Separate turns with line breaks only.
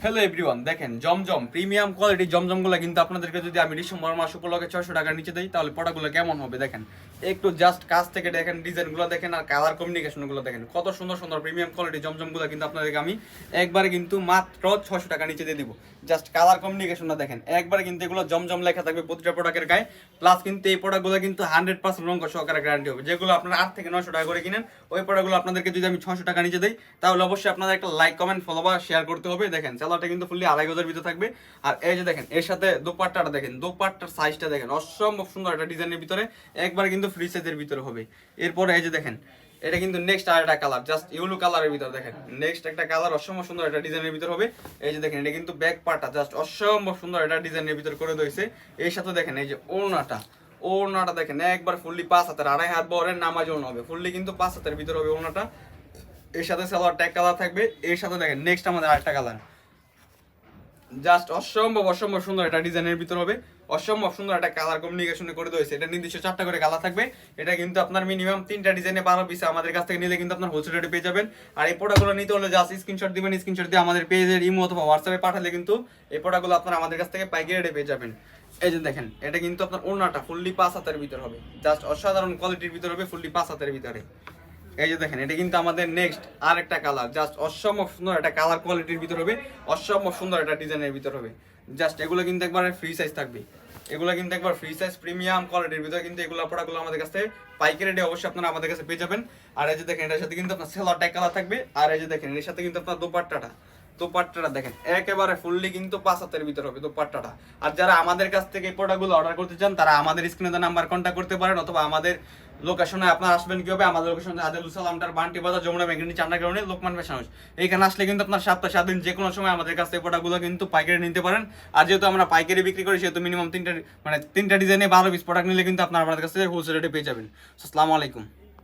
Hello everyone, দেখেন জমজম premium quality জমজমগুলো কিন্তু আপনাদেরকে যদি আমি ডিসেম্বর মাস উপলক্ষে 600 টাকার নিচে দিই তাহলে প্রোডাক্টগুলো কেমন হবে দেখেন। একটু জাস্ট কাছ থেকে দেখেন, ডিজাইনগুলো দেখেন আর কালার কম্বিনেশনগুলো দেখেন, কত সুন্দর সুন্দর প্রিমিয়াম কোয়ালিটি জমজমগুলো কিন্তু আপনাদেরকে আমি একবারে কিন্তু মাত্র 600 টাকা নিচে দিয়ে দিব। জাস্ট কালার কম্বিনেশনটা দেখেন, একবারে কিন্তু এগুলো জমজম লেখা থাকবে প্রতিটা প্রোডাক্টের গায়ে। প্লাস কিন্তু এই প্রোডাক্টগুলো কিন্তু 100% রঙ সহকারে গ্যারান্টি হবে। যেগুলো আপনারা 8 থেকে 900 টাকা করে কিনেন, ওই প্রোডাক্টগুলো আপনাদেরকে যদি আমি 600 টাকা নিচে দিই তাহলে অবশ্যই আপনাদের একটা লাইক, কমেন্ট, ফলো বা শেয়ার করতে হবে। দেখেন সেলারটা কিন্তু ফুললি 2.5 গজের ভিতরে থাকবে। আর এই যে দেখেন এর সাথে দোপাট্টাটা দেখেন, দোপাট্টার সাইজটা দেখেন, অসম্ভব সুন্দর একটা ডিজাইনের ভিতরে, একবার কিন্তু ফ্রি সাইজের ভিতরে হবে। এরপরে এই যে দেখেন এটা কিন্তু নেক্সট আর একটা কালার, জাস্ট ইয়েলো কালারের ভিতরে দেখেন, নেক্সট একটা কালার অসম্ভব সুন্দর একটা ডিজাইনের ভিতরে হবে। এই যে দেখেন এটা কিন্তু ব্যাক পার্টটা জাস্ট অসম্ভব সুন্দর একটা ডিজাইনের ভিতরে করে দিয়েছে। এর সাথে দেখেন এই যে ওড়নাটা দেখেন একবার ফুললি 5 হাতের, 2.5 হাত বরের নামাজ ওড়না হবে, ফুললি কিন্তু 5 হাতের ভিতরে হবে ওড়নাটা। এর সাথে সালোয়ার ট্যাগ কালার থাকবে। এর সাথে দেখেন নেক্সট আমাদের আরেকটা কালার, জাস্ট অসম্ভব সুন্দর একটা ডিজাইনের ভিতর হবে, অসম্ভব সুন্দর একটা কালার কমিউনিকেশনে করে দিয়েছে। এটা নির্দিষ্ট 4টা করে কালার থাকবে। এটা কিন্তু আপনার মিনিমাম 3টা ডিজাইনে 12 পিস আমাদের কাছ থেকে নিলে কিন্তু আপনার হোলসেল রেটে পেয়ে যাবেন। আর এই প্রোডাক্টগুলো নিতে হলে জাস্ট স্ক্রিনশট দিবেন, স্ক্রিনশট দিয়ে আমাদের পেজের ইমো অথবা হোয়াটসঅ্যাপে পাঠালে কিন্তু এই প্রোডাক্টগুলো আপনারা আমাদের কাছ থেকে পাইকারি রেটে পেয়ে যাবেন। এই যে দেখেন এটা কিন্তু আপনার ওড়নাটা ফুললি 5 হাতের ভিতর হবে, জাস্ট অসাধারণ কোয়ালিটির ভিতর হবে, ফুললি 5 হাতের ভিতরে। এই যে দেখেন এটা কিন্তু আমাদের নেক্সট আর একটা কালার, জাস্ট অসম্ভব সুন্দর একটা কালার কোয়ালিটির ভিতর হবে, অসম্ভব সুন্দর একটা ডিজাইনের ভিতর হবে। জাস্ট এগুলো কিন্তু একবার ফ্রি সাইজ থাকবে, এগুলো কিন্তু একবার ফ্রি সাইজ প্রিমিয়াম কোয়ালিটির ভিতরে কিন্তু এগুলো প্রোডাক্টগুলো আমাদের কাছে পাইকারি রেটে অবশ্যই আপনারা আমাদের কাছে পেয়ে যাবেন। আর এই যে দেখেন এটার সাথে কিন্তু আপনার সেলার ট্যাগ কালার থাকবে। আর এই যে দেখেন এর সাথে কিন্তু আপনার দোপাট্টাটা দেখেন একেবারে ফুললি কিন্তু 5 হাতের ভিতর হবে দোপাট্টাটা। আর যারা আমাদের কাছ থেকে এই প্রোডাক্টগুলো অর্ডার করতে চান তারা আমাদের স্ক্রিনে দেওয়া নাম্বার কন্ট্যাক্ট করতে পারেন, অথবা আমাদের লোকেশনে আপনারা আসবেন কি হবে, আমাদের লোকেশন আদিলুল সালামটার বান্টি বাজার যমুনা মেঘনি চান্না গ্রাউন্ডে লোকমান ফ্যাশন হাউস। এইখানে আসলে কিন্তু আপনার সপ্তাহে 7 দিন যে কোনো সময় আমাদের কাছ থেকে প্রোডাক্টগুলো কিন্তু পাইকারি নিতে পারেন। আর যেহেতু আমরা পাইকারি বিক্রি করি সেহেতু মিনিমাম 3টা ডিজাইনে 12 পিস প্রোডাক্ট নিলে কিন্তু আপনারা আমাদের কাছ থেকে হোলসেল রেটে পেয়ে যাবেন। আসসালামু আলাইকুম।